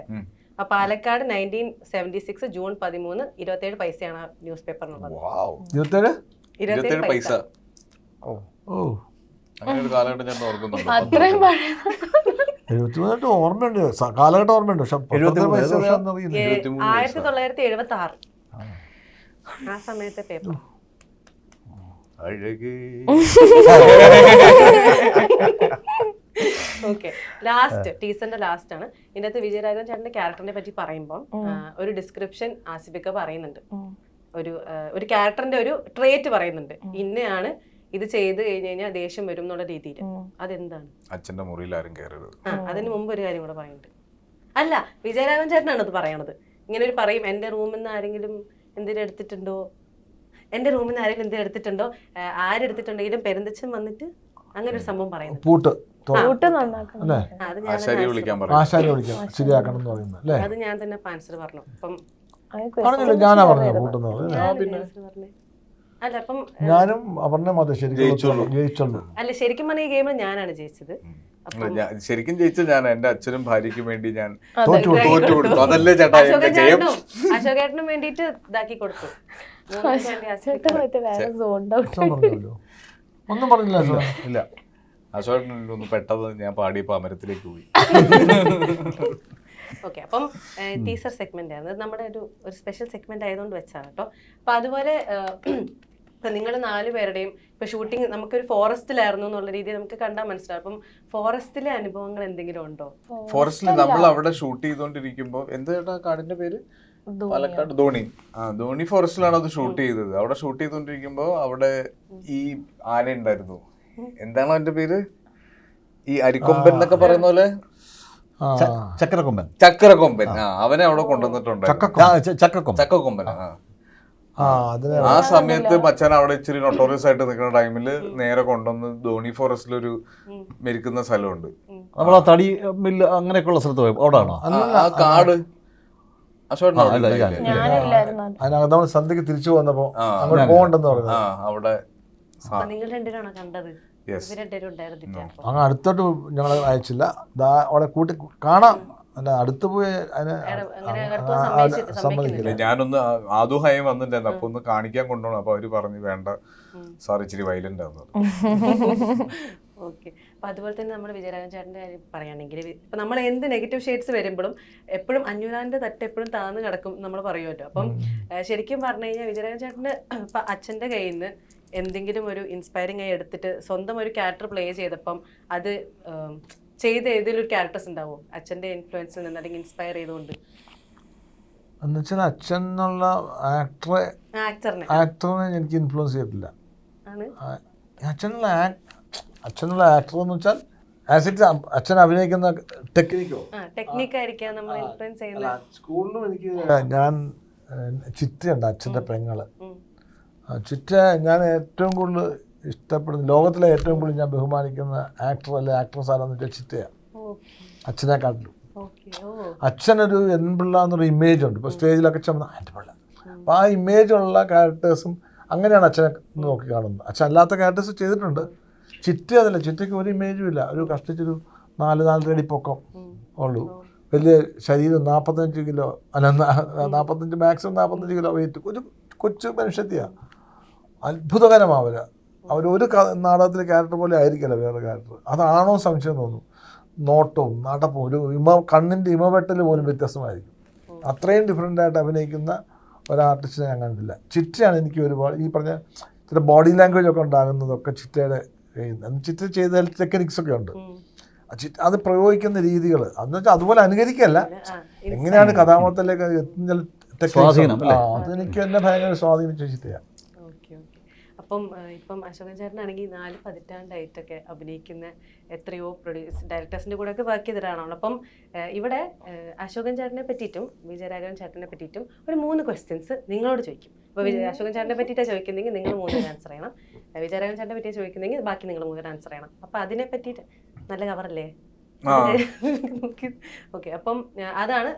അപ്പൊ പാലക്കാട് 1976 ജൂൺ 13 27 പൈസയാണ് ന്യൂസ് പേപ്പറിനുള്ളത്. 27 പൈസ. ഓർമ്മയുണ്ട്, കാലഘട്ടം ഓർമ്മയുണ്ട്. പക്ഷെ 1976 ആ സമയത്തെ പേപ്പർ. ഓക്കെ, ലാസ്റ്റ് ടീച്ചറിന്റെ ലാസ്റ്റ് ആണ്. ഇതിനകത്ത് വിജയരാഘവൻ ചേട്ടന്റെ ക്യാരക്ടറിനെ പറ്റി പറയുമ്പോൾ ഒരു ഡിസ്ക്രിപ്ഷൻ ആസിഫിക്ക പറയുന്നുണ്ട്. ഒരു ക്യാരക്ടറിന്റെ ഒരു ട്രേറ്റ് പറയുന്നുണ്ട്. ഇന്നയാണ് ഇത് ചെയ്ത് കഴിഞ്ഞ് കഴിഞ്ഞാൽ ദേഷ്യം വരും എന്നുള്ള രീതിയിൽ. അതെന്താണ്? അച്ഛന്റെ മുറിയിൽ ആരും കയറരുത്. അതിന് മുമ്പ് ഒരു കാര്യം കൂടെ പറയുന്നുണ്ട്. അല്ല, വിജയരാഘവൻ ചേട്ടനാണ് അത് പറയണത്. ഇങ്ങനെ ഒരു പറയും, എന്റെ റൂമിൽ നിന്ന് ആരെങ്കിലും എന്തെങ്കിലും എടുത്തിട്ടുണ്ടോ, എന്റെ റൂമിൽ നിന്ന് ആരെങ്കിലും എന്തെങ്കിലും എടുത്തിട്ടുണ്ടോ, ആരെടുത്തിട്ടുണ്ടെങ്കിലും പെരുന്തച്ഛൻ വന്നിട്ട് അങ്ങനെ ഒരു സംഭവം പറയുന്നത്. പൂട്ട് കൂട്ട് നന്നാക്കണം. അല്ലേ? അത് ഞാൻ ആശാരിയെ വിളിക്കാൻ പറയും. ആശാരി വിളിക്കണം ശരിയാക്കണം എന്ന് പറയുന്നത് അല്ലേ? അത് ഞാൻ തന്നെ ആൻസർ പറഞ്ഞു. അപ്പം പറഞ്ഞില്ല, ഞാനാ പറഞ്ഞത് പൂട്ടെന്ന് പറഞ്ഞത്. answer പറഞ്ഞേ. അല്ല അപ്പം ഞാനും അപർണ മതി ജയിച്ചോളൂ. ജയിച്ചുള്ളൂ. അല്ല ശരിക്കും പറഞ്ഞ ഈ ഗെയിമിൽ ഞാനാണ് ജയിച്ചത്. ശരിക്കും ജയിച്ച ഞാൻ എന്റെ അച്ഛനും ഭാര്യയ്ക്കും വേണ്ടി ഞാൻ തോറ്റു തോറ്റു കൊടുത്തു. അതല്ലേ ചേട്ടാ എന്റെ ജയം. അശോകേട്ടനും വേണ്ടിയിട്ട് ഇതാക്കി കൊടുത്തു. ചേട്ടൻ മറ്റേ വേറെ സോൺ ഔട്ട്. പറഞ്ഞല്ലോ ഒന്നും പറഞ്ഞില്ല അശോകൻ. ഇല്ല, അശോകനൊന്ന് പെട്ടെന്ന് ഞാൻ പാടിയപ്പോ അമരത്തിലേക്ക് പോയി. ഓക്കെ, അപ്പം ടീസർ സെഗ്മെന്റ് ആണ് നമ്മുടെ ഒരു സ്പെഷ്യൽ സെഗ്മെന്റ് ആയതുകൊണ്ട് വെച്ചാണ് കേട്ടോ. അപ്പൊ അതുപോലെ നിങ്ങൾ 4 പേരുടെയും ഇപ്പൊ ഷൂട്ടിംഗ് നമുക്കൊരു ഫോറസ്റ്റിലായിരുന്നു എന്നുള്ള രീതിയിൽ നമുക്ക് കണ്ടാൽ മനസ്സിലാവും. അപ്പം ഫോറസ്റ്റിലെ അനുഭവങ്ങൾ എന്തെങ്കിലും ഉണ്ടോ? ഫോറസ്റ്റിൽ നമ്മൾ അവിടെ ഷൂട്ട് ചെയ്തോണ്ടിരിക്കുമ്പോ എന്ത് ചേട്ടാ കാടിന്റെ പേര്? പാലക്കാട് ധോണി. ധോണി ഫോറസ്റ്റിലാണ് അത് ഷൂട്ട് ചെയ്തത്. അവിടെ ഷൂട്ട് ചെയ്തോണ്ടിരിക്കുമ്പോ അവിടെ ഈ ആന ഉണ്ടായിരുന്നു. എന്താണ് അവന്റെ പേര്? ഈ അരിക്കൊമ്പൻ എന്നൊക്കെ പറയുന്ന പോലെ ചക്രക്കൊമ്പൻ. ചക്രക്കൊമ്പൻ. അവനെ അവിടെ കൊണ്ടുവന്നിട്ടുണ്ട്. ചക്കക്കൊമ്പൻ. ആ സമയത്ത് മച്ചാൻ അവിടെ ഇച്ചിരി നൊട്ടോറിയസ് ആയിട്ട് നിൽക്കുന്ന ടൈമില് നേരെ കൊണ്ടുവന്ന് ധോണി ഫോറസ്റ്റിൽ ഒരു മരിക്കുന്ന സ്ഥലമുണ്ട്. നമ്മളാ തടി മില്ല് അങ്ങനെയൊക്കെയുള്ള സ്ഥലത്ത് പോയി അവിടെ ആണോ? ആ കാട് ഞാനില്ലായിരുന്നു. അതിനകത്ത് നമ്മൾ സന്ധ്യക്ക് തിരിച്ചു വന്നപ്പോ അങ്ങോട്ട് പോകണ്ടെന്ന് പറഞ്ഞത്. അവിടെ നിങ്ങൾ രണ്ടുപേരാണോ കണ്ടത്? ഇവർ രണ്ടുപേരും ഉണ്ടായിരുന്നില്ല. അങ്ങ് അടുത്തോട്ട് ഞങ്ങൾ അയച്ചില്ല. അവിടെ കൂട്ടി കാണാം, അല്ല അടുത്ത് പോയി അതിനെ സമ്മതിക്കില്ല. ഞാനൊന്ന് ആദുഹായി വന്നിട്ടുണ്ടായിരുന്നു. അപ്പൊ ഒന്ന് കാണിക്കാൻ കൊണ്ടുപോകണം. അപ്പൊ അവര് പറഞ്ഞു വേണ്ട സാർ, ഇച്ചിരി വയലന്റ് ആവുന്നത്. ഓക്കെ, അപ്പൊ അതുപോലെ തന്നെ നമ്മുടെ വിജയരാഘവൻ ചേട്ടന്റെ കാര്യം പറയുകയാണെങ്കിൽ ഇപ്പൊ നമ്മൾ എന്ത് നെഗറ്റീവ് ഷെയ്ഡ്സ് വരുമ്പോഴും എപ്പോഴും അഞ്ഞൂറാന്റെ തട്ട് എപ്പോഴും താന്ന് കിടക്കും നമ്മൾ പറയുമല്ലോ. അപ്പം ശരിക്കും പറഞ്ഞു കഴിഞ്ഞാൽ വിജയരാഘവൻ ചേട്ടന് ഇപ്പൊ അച്ഛന്റെ കയ്യിൽ നിന്ന് എന്തെങ്കിലും ഒരു ഇൻസ്പയറിംഗ് ആയി എടുത്തിട്ട് സ്വന്തം ഒരു ക്യാരക്ടർ പ്ലേ ചെയ്തപ്പം അത് ചെയ്ത ഏതെങ്കിലും ഒരു ക്യാരക്ടേഴ്സ് ഉണ്ടാവും അച്ഛന്റെ ഇൻഫ്ലുവൻസിൽ നിന്ന് അല്ലെങ്കിൽ ഇൻസ്പയർ ചെയ്തുകൊണ്ട്? എന്നുവെച്ചാൽ അച്ഛൻ എന്നുള്ള ആക്ടറിനെ എനിക്ക് ഇൻഫ്ലുവൻസ് ചെയ്തിട്ടില്ല. അച്ഛനുള്ള ആക്ടർ എന്ന് വെച്ചാൽ ആസ് ഇറ്റ് അച്ഛൻ അഭിനയിക്കുന്ന ടെക്നിക്കായിരിക്കാം നമ്മൾ ഇൻഫ്ലുവൻസ് ചെയ്യുന്നത്. സ്കൂളിലും എനിക്ക് ഞാൻ ചിറ്റയുണ്ട്, അച്ഛൻ്റെ പെങ്ങള്. ചിറ്റ ഞാൻ ഏറ്റവും കൂടുതൽ ഇഷ്ടപ്പെടുന്ന, ലോകത്തിലെ ഏറ്റവും കൂടുതൽ ഞാൻ ബഹുമാനിക്കുന്ന ആക്ടർ അല്ലെ ആക്ട്രസ് ആണെന്ന് വെച്ചാൽ ചിറ്റയാണ്, അച്ഛനെക്കാട്ടിലും. അച്ഛനൊരു എൻപിള്ള എന്നൊരു ഇമേജ് ഉണ്ട്. ഇപ്പോൾ സ്റ്റേജിലൊക്കെ ചെന്ന് എൻപിള്ള, അപ്പോൾ ആ ഇമേജുള്ള ക്യാരക്ടേഴ്സും അങ്ങനെയാണ് അച്ഛനെ നോക്കി കാണുന്നത്. അച്ഛൻ അല്ലാത്ത ക്യാരക്ടേഴ്സ് ചെയ്തിട്ടുണ്ട്. ചിറ്റ അതല്ല, ചിറ്റയ്ക്ക് ഒരു ഇമേജും ഇല്ല. ഒരു കഷ്ടിച്ചൊരു 4-4 അടി പൊക്കം ഉള്ളൂ, വലിയ ശരീരം, 45 കിലോ അല്ല 45 മാക്സിമം 45 കിലോ വെയിറ്റ്, ഒരു കൊച്ചു മനുഷ്യത്തിയാണ്. അത്ഭുതകരമാണ് അവരൊരു നാടകത്തിലെ ക്യാരക്ടർ പോലെ ആയിരിക്കില്ല വേറെ ക്യാരക്ടർ. അതാണോ സംശയം തോന്നും. നോട്ടവും നടപ്പും ഒരു കണ്ണിൻ്റെ ഇമവെട്ടൽ പോലും വ്യത്യസ്തമായിരിക്കും. അത്രയും ഡിഫറെൻ്റായിട്ട് അഭിനയിക്കുന്ന ഒരാർട്ടിസ്റ്റിനെ ഞാൻ കണ്ടിട്ടില്ല. ചിറ്റയാണ് എനിക്ക് ഒരുപാട് ഈ പറഞ്ഞ ചില ബോഡി ലാംഗ്വേജ് ഒക്കെ ഉണ്ടാകുന്നതൊക്കെ ചിറ്റയുടെ ചിറ്റ ചെയ്ത ടെക്നിക്സൊക്കെ ഉണ്ട്. അത് പ്രയോഗിക്കുന്ന രീതികൾ അതെന്ന് വെച്ചാൽ അതുപോലെ അനുകരിക്കല്ല, എങ്ങനെയാണ് കഥാപാത്രത്തിലേക്ക് എത്തുന്ന ടെക്നിക്സ് അതെനിക്ക് എന്നെ ഭയങ്കര സ്വാധീനിച്ച ചിറ്റയാണ്. അപ്പം ഇപ്പം അശോകൻ ചേട്ടനാണെങ്കിൽ 4 പതിറ്റാണ്ടായിട്ടൊക്കെ അഭിനയിക്കുന്ന എത്രയോ ഡയറക്ടേഴ്സിൻ്റെ കൂടെ ഒക്കെ വർക്ക് ചെയ്തിട്ടാണല്ലോ. അപ്പം ഇവിടെ അശോകൻ ചേട്ടനെ പറ്റിയിട്ടും വിജയരാഘവൻ ചേട്ടനെ പറ്റിയിട്ടും ഒരു 3 ക്വസ്റ്റ്യൻസ് നിങ്ങളോട് ചോദിക്കും. അപ്പോൾ അശോകൻ ചേട്ടനെ പറ്റിയിട്ടാണ് ചോദിക്കുന്നെങ്കിൽ നിങ്ങൾ 3 ആൻസർ ചെയ്യണം. വിജയരാഘവൻ ചേട്ടനെ പറ്റിയാണ് ചോദിക്കുന്നെങ്കിൽ ബാക്കി നിങ്ങൾ 3 ആൻസർ ചെയ്യണം. അപ്പം അതിനെ പറ്റിയിട്ട് നല്ല കവറല്ലേ? ഓക്കെ, അപ്പം അതാണ്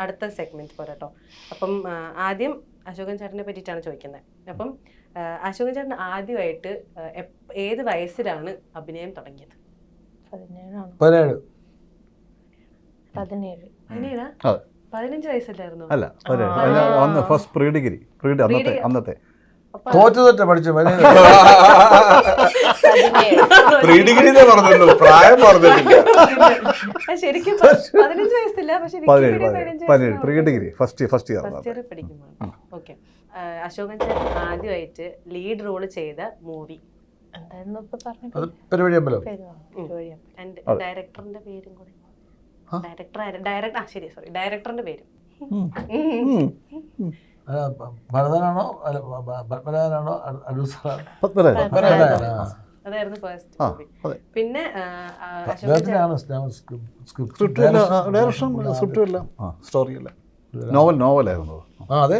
അടുത്ത സെഗ്മെന്റ് പോരാട്ടോ. അപ്പം ആദ്യം അശോകൻ ചേട്ടനെ പറ്റിയിട്ടാണ് ചോദിക്കുന്നത്. അപ്പം അശോകൻ ചേട്ടൻ ആദ്യമായിട്ട് ഏത് വയസ്സിലാണ് അഭിനയം തുടങ്ങിയത്? 17 15 വയസ്സല്ലായിരുന്നു? അല്ല, ഫസ്റ്റ് പ്രീ ഡിഗ്രി അന്നത്തെ തോറ്റ പഠിച്ചു പ്രായം പറഞ്ഞിട്ടില്ല. ശരിക്കും 15 വയസ്സില്ല, പക്ഷെ 17 പ്രീ ഡിഗ്രി ഫസ്റ്റ് ഇയർ പഠിക്കുമ്പോൾ. ഓക്കെ, അശോകൻ ചേട്ടൻ ആദ്യമായിട്ട് ലീഡ് റോൾ ചെയ്ത മൂവി എന്തായിരുന്നു ഇപ്പൊ പറഞ്ഞത്? ഡയറക്ടറിന്റെ പേരും കൂടെ. ഡയറക്ടറിന്റെ പേരും. ഭരതനാണോ പത്മനാഭനാണോ അതായിരുന്നു ഫസ്റ്റ് മൂവി. പിന്നെ നോവലായിരുന്നു. അതെ,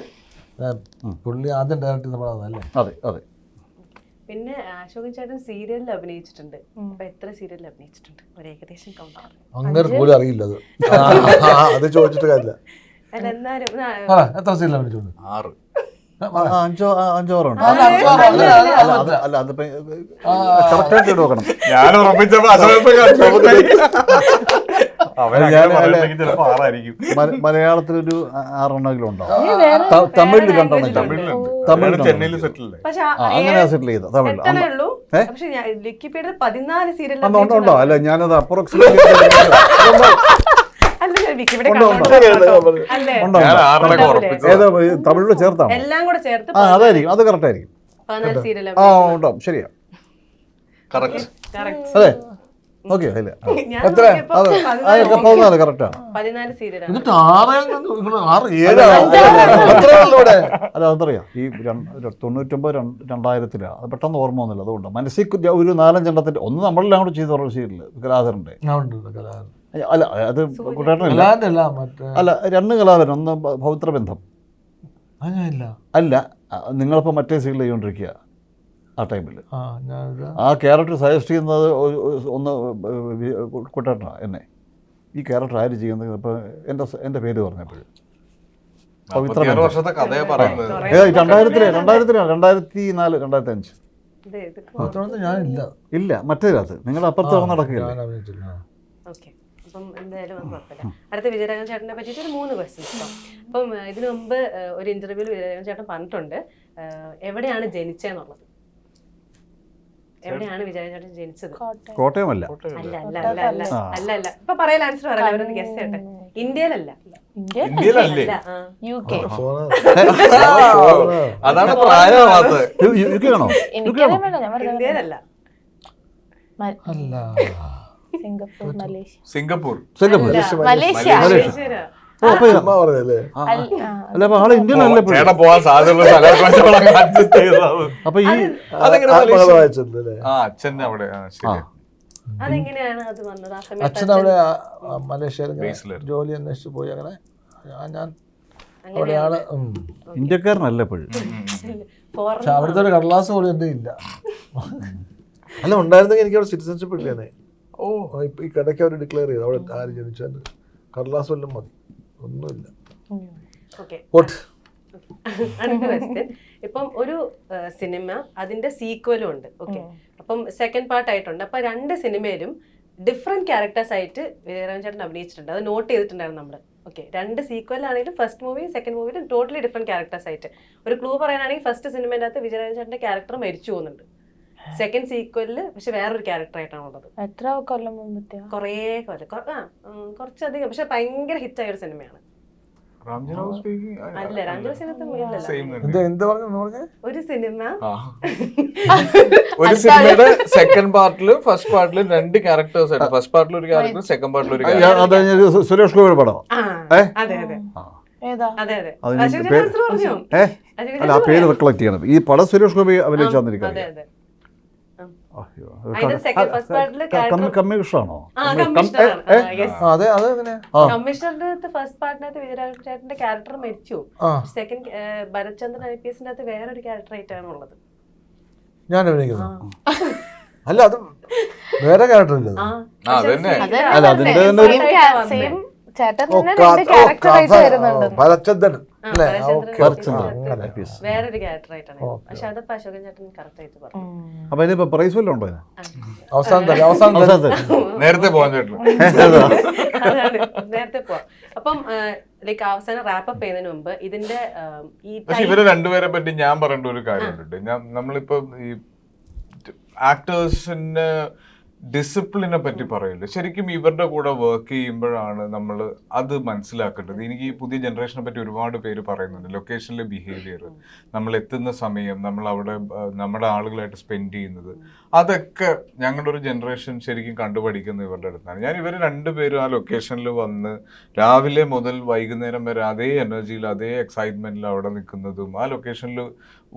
പുള്ളി ആദ്യം ഡയറക്ട് ചെയ്ത പടം അതല്ലേ? അതെ. പിന്നെ അശോകൻ ചേട്ടൻ സീരിയലിൽ അഭിനയിച്ചിട്ടുണ്ട്. അപ്പൊ എത്ര സീരിയലിൽ അഭിനയിച്ചിട്ടുണ്ട്? ഒരു ഏകദേശം കൗണ്ട് പറഞ്ഞു. അങ്ങനെ പോലും അറിയില്ല അത്. അത് ചോദിച്ചിട്ട് കാര്യമില്ല. അല്ല എന്നാലും എത്ര സീരിയൽ അഭിനയിച്ചുണ്ട്? 6. 5-6 അല്ല, 5 6 അല്ല, അല്ല അതിപ്പോ കറക്റ്റായിട്ട് നോക്കണം. ഞാൻ ഉറപ്പിച്ചപ്പോ മലയാളത്തിലൊരു 6 ഉണ്ടാവും, തമിഴിൽ 2 തമിഴ് ചെന്നൈയിൽ സെറ്റിൽ പക്ഷെ അങ്ങനെ സെറ്റിൽ ചെയ്ത തമിഴ് എട്ടനേ ഉള്ളൂ. പക്ഷെ വിക്കിപീഡിയയിൽ 14 സീരിയൽ ഉണ്ടോ? അല്ല ഞാനത് അപ്രോക്സിമേറ്റ് ഏതോ തമിഴിൽ ചേർത്താണ്. എല്ലാം കൂടെ ചേർത്ത് അതായിരിക്കും, അത് കറക്റ്റ് ആയിരിക്കും. 14 സീരിയൽ ഉണ്ടാവും, ശരിയാ. കറക്റ്റ്. അതെ, ഓക്കെ. അല്ല എത്ര? 14 കറക്റ്റാണ്. 14 സീരിയലാണ്. എന്നിട്ട് 6 നിങ്ങൾ 6 7 അല്ല അതറിയാം, ഈ 99-2000 അത് പെട്ടെന്ന് ഓർമ്മ വന്നില്ല. അതുകൊണ്ട് മനസ്സിൽ ഒരു 4-5 എണ്ണത്തിന്റെ ഒന്ന് നമ്മളെല്ലാം കൂടെ ചെയ്ത് പറഞ്ഞ സീരിയല് കലാധരന്റെ. അല്ല അത് കുട്ടേട്ടനല്ല, അല്ല 2 കലാധരൻ. ഒന്ന് പൗത്രബന്ധം അല്ല, നിങ്ങളിപ്പോൾ മറ്റേ സീരിയൽ ചെയ്തുകൊണ്ടിരിക്കുക. ആ ടൈമിൽ ആ ക്യാരക്ടർ സജസ്റ്റ് ചെയ്യുന്നത് ഒന്ന് കുട്ടേട്ടനാണ് എന്നെ. ഈ ക്യാരക്ടർ ആര് ചെയ്യുന്നത്? ഇപ്പോൾ എൻ്റെ പേര് പറഞ്ഞപ്പോഴും 46 വർഷത്തെ കഥയെ പറയുന്നത്. 2004-2005 ഞാനില്ല. ഇല്ല, മറ്റേതിനകത്ത് നിങ്ങൾ അപ്പുറത്ത് നടക്കുകയില്ല. ഓക്കെ, അപ്പം എന്തായാലും അത് കുഴപ്പമില്ല. അടുത്ത വിജയരാഘവൻ ചേട്ടനെ പറ്റിയിട്ട് ഒരു 3 ക്വസ്റ്റ്യൻസ്. അപ്പം ഇതിനു മുമ്പ് ഒരു ഇന്റർവ്യൂവിൽ വിജയരാഘവൻ ചേട്ടൻ പറഞ്ഞിട്ടുണ്ട് എവിടെയാണ് ജനിച്ചതെന്നുള്ളത്. എവിടെയാണ് വിജയരാഘവൻ ചേട്ടൻ ജനിച്ചത്? കോട്ടയമല്ല. അല്ല അല്ല അല്ല അല്ല അല്ല അല്ല ഇപ്പൊ പറയാൻ ആൻസർ പറയല്ല, അവരൊന്ന് ഗസ് ചെയ്യട്ടെ. ഇന്ത്യയിലല്ല. ഇന്ത്യയിലല്ലേ? UK. അതാണ് പ്രായമാവാത്തത്. ആണോ? ഇന്ത്യയിലല്ല. Singapore, Malaysia. സിംഗപ്പൂർ. മലേഷ്യ. ശരിയാ. അല്ല അപ്പൊ ആള് ഇന്ത്യൻ അല്ലേ? ചേട്ടാ പോവാൻ സാധ്യതയുള്ള സ്ഥലം അഡ്ജസ്റ്റ് ചെയ്തത്. അപ്പൊ ഈ അച്ഛൻ അവിടെ. ശരി. അതെങ്ങനെയാണ് അത് വന്നത്? ആ സമയത്ത് അച്ഛൻ അവിടെ മലേഷ്യയിൽ ജോലി അന്വേഷിച്ച് പോയി. അങ്ങനെ ഞാൻ അവിടെയാണ്. ഇന്ത്യക്കാരനല്ല എപ്പോഴും. പക്ഷെ അവിടുത്തെ ഒരു കടലാസ് പോലും എൻ്റെ ഇല്ല. അല്ല ഉണ്ടായിരുന്നെങ്കിൽ എനിക്ക് അവിടെ സിറ്റിസൺഷിപ്പ് ഇല്ലേ. ഇപ്പൊ ഈ കടയ്ക്ക് അവർ ഡിക്ലെയർ ചെയ്തു അവിടെ ആര് ജനിച്ചാൽ കടലാസ് വല്ലതും മതി, ഒന്നുമില്ല. അടുത്ത ക്വസ്റ്റ്യൻ. ഇപ്പം ഒരു സിനിമ അതിന്റെ സീക്വലും ഉണ്ട്. ഓക്കെ, അപ്പം സെക്കൻഡ് പാർട്ട് ആയിട്ടുണ്ട്. അപ്പൊ 2 സിനിമയിലും ഡിഫറെന്റ് ക്യാരക്ടേഴ്സ് ആയിട്ട് വിജയരാഘവൻ ചേട്ടൻ അഭിനയിച്ചിട്ടുണ്ട്. അത് നോട്ട് ചെയ്തിട്ടുണ്ടായിരുന്നു നമ്മള്. ഓക്കെ, 2 സീക്വലാണെങ്കിലും ഫസ്റ്റ് മൂവി സെക്കൻഡ് മൂവിയിൽ ടോട്ടലി ഡിഫറെന്റ് ക്യാരക്ടേഴ്സ് ആയിട്ട്. ഒരു ക്ലൂ പറയാനാണെങ്കിൽ ഫസ്റ്റ് സിനിമേൻ്റെ അകത്ത് വിജയരാഘവൻ ചേട്ടന്റെ ക്യാരക്ടർ മരിച്ചു പോകുന്നുണ്ട്. സെക്കൻഡ് സീക്വലില് പക്ഷെ വേറൊരു ക്യാരക്ടർ ആയിട്ടാണ് ഉള്ളത്. എത്ര കൊല്ലം മുമ്പത്തെ? കുറേ കൊല്ലം, കുറച്ചധികം. പക്ഷെ ഭയങ്കര ഹിറ്റായ ഒരു സിനിമയാണ്. അല്ല, രാംജി സിനിമ ഒരു സിനിമ. ഒരു സിനിമയുടെ സെക്കൻഡ് പാർട്ടില് ഫസ്റ്റ് പാർട്ടില് 2 ക്യാരക്ടേഴ്സ് ആയിട്ട്. ഫസ്റ്റ് പാർട്ടിൽ ഒരു ക്യാരക്ടർ, സെക്കൻഡ് പാർട്ടിൽ ഒരു ക്യാരക്ടർ. സുരേഷ് ഗോപി പടം. അതെ അതെ അതെ അതെ. അല്ല, ആ പേര് റിക്കളക്ട് ചെയ്യണം. ഈ പടം സുരേഷ് ഗോപി അഭിനയിച്ചു വന്നിരിക്കുന്നത്. കമ്മീഷണാണോ? കമ്മീഷണറിന്റെ ഫസ്റ്റ് പാർട്ടിനകത്ത് വിജയരാഘവൻ ചേട്ടന്റെ ക്യാരക്ടർ മരിച്ചു. സെക്കൻഡ് ഭരത് ചന്ദ്രൻ IPS അകത്ത് വേറൊരു ക്യാരക്ടർ ആയിട്ടാണ് ഉള്ളത്. ഞാൻ അഭിനയിക്കുന്നു. അല്ല, അത് വേറെ ക്യാരക്ടർ ഇല്ല. ഭരചന്ദ്രൻ വേറൊരു ക്യാരക്ടർ ആയിട്ടാണ്. പക്ഷെ അതപ്പോ അശോകൻ ചേട്ടൻ കറക്റ്റ് ആയിട്ട് പറഞ്ഞു. അപ്പൊ ഇതിപ്പോ പ്രൈസ് വല്ലതും ഉണ്ടോ? അവസാനത്തെ നേരത്തെ പോകാൻ ചേട്ടൻ. നേരത്തെ പോവാം. അപ്പം ലൈക്ക് അവസാനം റാപ്പപ്പ് ചെയ്യുന്നതിന് മുമ്പ് ഇതിന്റെ ഈ പക്ഷെ ഇവരെ 2 പേരെ പറ്റി ഞാൻ പറയേണ്ട ഒരു കാര്യമുണ്ട്. നമ്മളിപ്പോ ഈ ആക്ടേഴ്സിന്റെ ഡിസിപ്ലിനെ പറ്റി പറയില്ല. ശരിക്കും ഇവരുടെ കൂടെ വർക്ക് ചെയ്യുമ്പോഴാണ് നമ്മൾ അത് മനസ്സിലാക്കേണ്ടത്. എനിക്ക് ഈ പുതിയ ജനറേഷനെ പറ്റി ഒരുപാട് പേര് പറയുന്നുണ്ട്. ലൊക്കേഷനിലെ ബിഹേവിയർ, നമ്മൾ എത്തുന്ന സമയം, നമ്മൾ അവിടെ നമ്മുടെ ആളുകളായിട്ട് സ്പെൻഡ് ചെയ്യുന്നത്, അതൊക്കെ ഞങ്ങളുടെ ഒരു ജനറേഷൻ ശരിക്കും കണ്ടുപഠിക്കുന്നത് ഇവരുടെ അടുത്താണ്. ഞാൻ ഇവർ 2 പേരും ആ ലൊക്കേഷനിൽ വന്ന് രാവിലെ മുതൽ വൈകുന്നേരം വരെ അതേ എനർജിയിൽ അതേ എക്സൈറ്റ്മെന്റിൽ അവിടെ നിൽക്കുന്നതും ആ ലൊക്കേഷനിൽ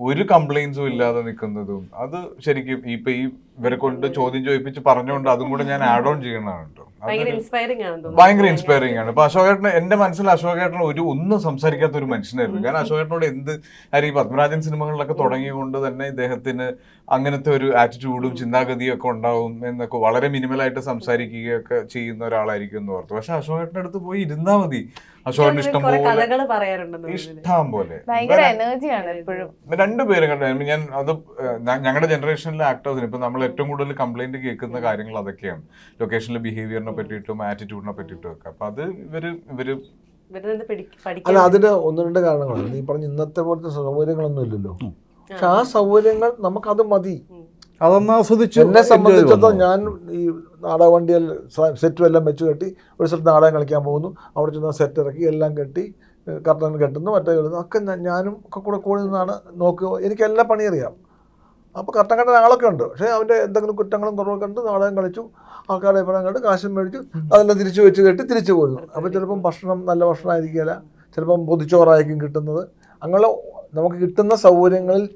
ഒരു കംപ്ലൈൻസും ഇല്ലാതെ നിൽക്കുന്നതും അത് ശരിക്കും ഇപ്പൊ ഈ ഇവരെ കൊണ്ട് ചോദ്യം ചോദിപ്പിച്ച് പറഞ്ഞുകൊണ്ട് അതും കൂടെ ഞാൻ ആഡ് ഓൺ ചെയ്യണതാണ് കേട്ടോ. ഭയങ്കര ഇൻസ്പയറിംഗ് ആണ് തോന്നുന്നു. ഭയങ്കര ഇൻസ്പയറിംഗ് ആണ്. ഇപ്പൊ അശോകേട്ടന് എന്റെ മനസ്സിൽ അശോകേട്ടൻ ഒന്നും സംസാരിക്കാത്ത ഒരു മനുഷ്യനായിരുന്നു. കാരണം അശോകേട്ടനോട് എന്ത് ഈ പത്മരാജൻ സിനിമകളിലൊക്കെ തുടങ്ങിയതുകൊണ്ട് തന്നെ ഇദ്ദേഹത്തിന് അങ്ങനത്തെ ഒരു ആറ്റിറ്റ്യൂഡും ചിന്താഗതിയും ഒക്കെ ഉണ്ടാവും എന്നൊക്കെ വളരെ മിനിമലായിട്ട് സംസാരിക്കുകയൊക്കെ ചെയ്യുന്ന ഒരാളായിരിക്കും എന്ന് ഓർത്തു. പക്ഷെ അശോകേട്ടൻ്റെ അടുത്ത് പോയി ഇരുന്നാ മതി, അശോകന് ഇഷ്ടം കുറെ പോലെ കഥകൾ പറയാറുണ്ടെന്ന് ഇഷ്ടം പോലെ ഭയങ്കര എനർജിയാണ് എപ്പോഴും. രണ്ടുപേരും കണ്ടു. ഞാൻ അത് ഞങ്ങളുടെ ജനറേഷനിലെ ആക്ടേഴ്സിന് ഇപ്പൊ നമ്മൾ ഏറ്റവും കൂടുതൽ കംപ്ലൈന്റ് കേൾക്കുന്ന കാര്യങ്ങൾ അതൊക്കെയാണ്, ലൊക്കേഷനിലെ ബിഹേവിയറിനെ പറ്റിയിട്ടും ആറ്റിറ്റ്യൂഡിനെ പറ്റിയിട്ടും ഒക്കെ. അപ്പൊ അത് ഇവര് അല്ല, അതിന് ഒന്ന് രണ്ട് കാരണങ്ങളാണ്. നീ പറഞ്ഞ ഇന്നത്തെ പോലത്തെ സൗകര്യങ്ങളൊന്നും ഇല്ലല്ലോ. പക്ഷെ ആ സൗകര്യങ്ങൾ നമുക്കത് മതി. അതൊന്ന് ആസ്വദിച്ചു. എന്നെ സംബന്ധിച്ചിടത്തോളം ഞാൻ ഈ നാടക വണ്ടിയിൽ സെറ്റും എല്ലാം വെച്ച് കെട്ടി ഒരു സ്ഥലത്ത് നാടകം കളിക്കാൻ പോകുന്നു, അവിടെ ചെന്ന് സെറ്റ് ഇറക്കി എല്ലാം കെട്ടി കർട്ടൻ കെട്ടുന്നു, മറ്റേ കെട്ടുന്നു ഒക്കെ ഞാനും ഒക്കെ കൂടെ നിന്നാണ് നോക്കുക. എനിക്ക് എല്ലാ പണി അറിയാം. അപ്പോൾ കർട്ടൻ കെട്ടാൻ ആളൊക്കെ ഉണ്ട്. പക്ഷേ അവൻ്റെ എന്തെങ്കിലും കുറ്റങ്ങളും കുറവൊക്കെ കണ്ട് നാടകം കളിച്ചു, ആൾക്കാരുടെ അഭിപ്രായം കണ്ട് കാശും മേടിച്ചു, അതെല്ലാം തിരിച്ചു വെച്ച് കെട്ടി തിരിച്ചു പോരുന്നു. അപ്പോൾ ചിലപ്പം ഭക്ഷണം നല്ല ഭക്ഷണമായിരിക്കില്ല, ചിലപ്പം പൊതിച്ചോറായിരിക്കും കിട്ടുന്നത്. അങ്ങനെ നമുക്ക് കിട്ടുന്ന സൗകര്യങ്ങളിൽ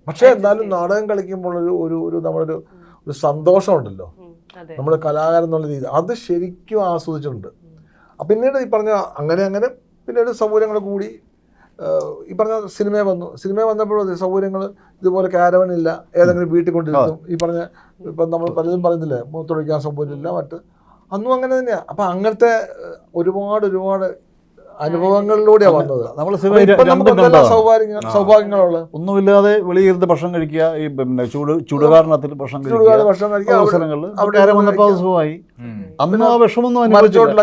പക്ഷേ എന്നാലും നാടകം കളിക്കുമ്പോൾ ഒരു നമ്മളൊരു സന്തോഷമുണ്ടല്ലോ, നമ്മൾ കലാകാരൻ എന്നുള്ള രീതി, അത് ശരിക്കും ആസ്വദിച്ചിട്ടുണ്ട്. പിന്നീട് ഈ പറഞ്ഞ അങ്ങനെ പിന്നീട് സൗകര്യങ്ങൾ കൂടി ഈ പറഞ്ഞ സിനിമ വന്നപ്പോഴും സൗകര്യങ്ങൾ ഇതുപോലെ കാരവനില്ല, ഏതെങ്കിലും വീട്ടിൽ കൊണ്ടിരുന്നു. ഈ പറഞ്ഞ ഇപ്പം നമ്മൾ പലതും പറയുന്നില്ലേ, മൂത്തൊഴിക്കാൻ സൗകര്യമില്ല, മറ്റ് അന്നും അങ്ങനെ തന്നെയാണ്. അപ്പം അങ്ങനത്തെ ഒരുപാട് അനുഭവങ്ങളിലൂടെയാണ് വന്നത്. നമ്മൾ സൗഭാഗ്യങ്ങളുള്ള ഒന്നുമില്ലാതെ വെളിയിരുന്ന് ഭക്ഷണം കഴിക്കുക, ഈ പിന്നെ ചൂടുകാരണത്തിൽ ഭക്ഷണം കഴിക്കുക അവസരങ്ങളിൽ അവിടെ വന്നപ്പോൾ അത് സുഖമായി. അന്ന് ആ വിഷമൊന്നും അനുഭവിച്ചില്ല.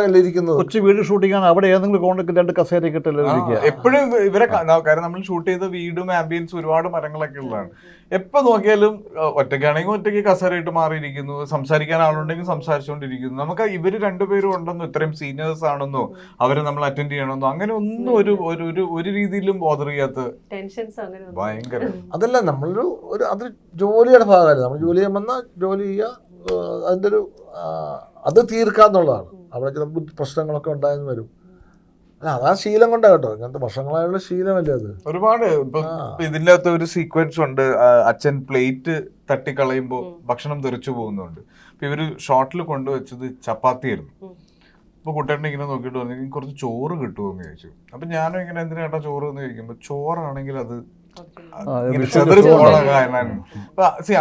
കൊച്ചു വീട് ഷൂട്ടിങ്ങാണ്, അവിടെ ഏതെങ്കിലും കോണ്ടൊക്കെ 2 കസേര കിട്ടില്ല. എപ്പോഴും ഇവരെ കാരണം നമ്മൾ ഷൂട്ട് ചെയ്ത വീടും ആംബിയൻസും ഒരുപാട് മരങ്ങളൊക്കെ ഉള്ളതാണ്. എപ്പോൾ നോക്കിയാലും ഒറ്റയ്ക്കാണെങ്കിൽ ഒറ്റയ്ക്ക് കസേരയിട്ട് മാറിയിരിക്കുന്നു, സംസാരിക്കാൻ ആളുണ്ടെങ്കിൽ സംസാരിച്ചുകൊണ്ടിരിക്കുന്നു. നമുക്ക് ഇവര് രണ്ടുപേരും ഉണ്ടെന്നോ ഇത്രയും സീനിയേഴ്സ് ആണെന്നോ അവരെ നമ്മൾ അറ്റൻഡ് ചെയ്യണമെന്നോ അങ്ങനെ ഒന്നും ഒരു രീതിയിലും ബോധർ ചെയ്യാത്ത ഭയങ്കര. അതല്ല, നമ്മളൊരു അതൊരു ജോലിയുടെ ഭാഗമല്ല. നമ്മൾ ജോലി ചെയ്യുമ്പോൾ ജോലി ചെയ്യുക, അതിൻ്റെ ഒരു അത് തീർക്കാന്നുള്ളതാണ്. അവിടെ ചില പ്രശ്നങ്ങളൊക്കെ ഉണ്ടായെന്ന് വരും. അതാ ശീലം കൊണ്ടാ കേട്ടോ, ഇങ്ങനത്തെ വർഷങ്ങളായുള്ള ശീലമല്ലേ അത്. ഒരുപാട് ഇപ്പൊ ഇതിൻ്റെ അകത്ത് ഒരു സീക്വൻസ് ഉണ്ട്, അച്ഛൻ പ്ലേറ്റ് തട്ടിക്കളയുമ്പോൾ ഭക്ഷണം തെറിച്ചു പോകുന്നുണ്ട്. അപ്പൊ ഇവര് ഷോർട്ടിൽ കൊണ്ടുവച്ചത് ചപ്പാത്തി ആയിരുന്നു. അപ്പൊ കുട്ടേട്ടൻ ഇങ്ങനെ നോക്കിയിട്ട് പറഞ്ഞു കുറച്ച് ചോറ് കിട്ടുമോ എന്ന് ചോദിച്ചു. അപ്പൊ ഞാനും ഇങ്ങനെ എന്തിനാ കേട്ടാ ചോറ് എന്ന് ചോദിക്കുമ്പോ ചോറാണെങ്കിൽ അത്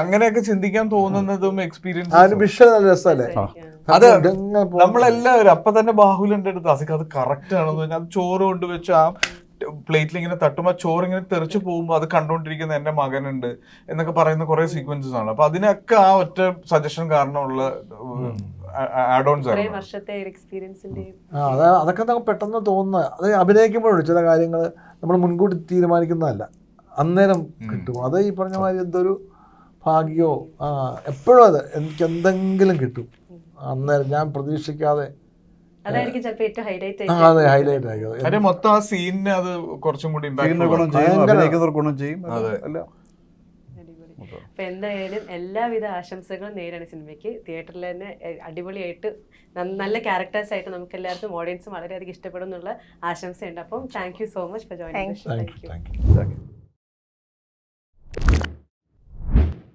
അങ്ങനെയൊക്കെ ചിന്തിക്കാൻ തോന്നുന്നതും എക്സ്പീരിയൻസ് അത് നമ്മളെല്ലാവരും അപ്പൊ തന്നെ ബാഹുലിന്റെ അടുത്ത് അസിക്ക് അത് കറക്റ്റ് ആണെന്ന് പറഞ്ഞാൽ അത് ചോറ് കൊണ്ടുവച്ച് ആ പ്ലേറ്റിൽ ഇങ്ങനെ തട്ടുമ്പോൾ ചോറ് ഇങ്ങനെ തെറിച്ചു പോകുമ്പോൾ അത് കണ്ടുകൊണ്ടിരിക്കുന്ന എന്റെ മകനുണ്ട് എന്നൊക്കെ പറയുന്ന കുറെ സീക്വൻസസ് ആണ്. അപ്പൊ അതിനൊക്കെ ആ ഒറ്റ സജഷൻ കാരണമുള്ള ആഡ് ഓൺസ് ആണ്. അതൊക്കെ നമുക്ക് പെട്ടെന്ന് തോന്നുന്ന, അത് അഭിനയിക്കുമ്പോഴും ചില കാര്യങ്ങൾ നമ്മൾ മുൻകൂട്ടി തീരുമാനിക്കുന്നതല്ല, അന്നേരം കിട്ടും. അത് ഈ പറഞ്ഞ മാതിരി എന്തൊരു ഭാഗ്യമോ എപ്പോഴും അത് എനിക്ക് എന്തെങ്കിലും കിട്ടും അന്നേരം, ഞാൻ പ്രതീക്ഷിക്കാതെ. ഹൈലൈറ്റ് ആയി മൊത്തം ആ സീനിന് അത് കുറച്ചും കൂടി ഗുണം ചെയ്യും. അപ്പൊ എന്തായാലും എല്ലാവിധ ആശംസകളും നേരാണ് സിനിമയ്ക്ക്. തിയേറ്ററിൽ തന്നെ അടിപൊളിയായിട്ട് നല്ല ക്യാരക്ടേഴ്സ് ആയിട്ട് നമുക്ക് എല്ലാവർക്കും ഓഡിയൻസും വളരെയധികം ഇഷ്ടപ്പെടും എന്നുള്ള ആശംസയുണ്ട്. അപ്പം thank you so much for joining. Thank you.